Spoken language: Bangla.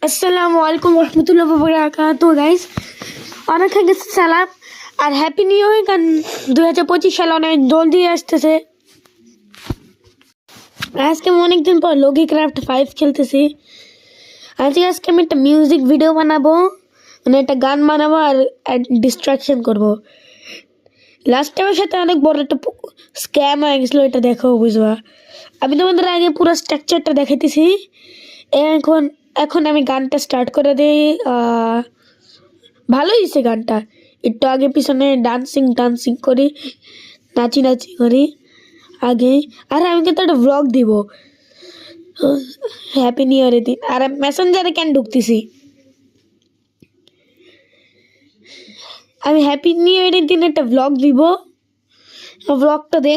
আসসালামু আলাইকুম রহমতুল্লাহ বারাকাতু গাইস, অনেক হয়ে গেছে সালাম আর হ্যাপি নিউ ইয়ার। কারণ 2025 সাল অনেক জলদি আসতেছে। আজকে আমি অনেকদিন পর লগি ক্রাফট 5 খেলতেছি। আজকে আমি একটা মিউজিক ভিডিও বানাবো, মানে একটা গান বানাবো আর ডিস্ট্রাকশন করবো। লাস্ট টাইমের সাথে অনেক বড় একটা স্ক্যাম হয়ে গেছিলো, এটা দেখো বুঝবা। আমি তোমাদের আগে পুরো স্ট্রাকচারটা দেখাইতেছি। এখন এখন আমি গানটা স্টার্ট করে দিই। ভালোই হয়েছে গানটা। একটু আগে পিছনে ডান্সিং করি, নাচি করি আগে। আর আমি কিন্তু একটা ব্লগ দিব হ্যাপি নিউ ইয়ারের দিন। আর মেসেঞ্জারে কেন ঢুকতেছি, আমি হ্যাপি নিউ ইয়ারের দিন একটা ব্লগ দিব। ব্লগটা দেখ।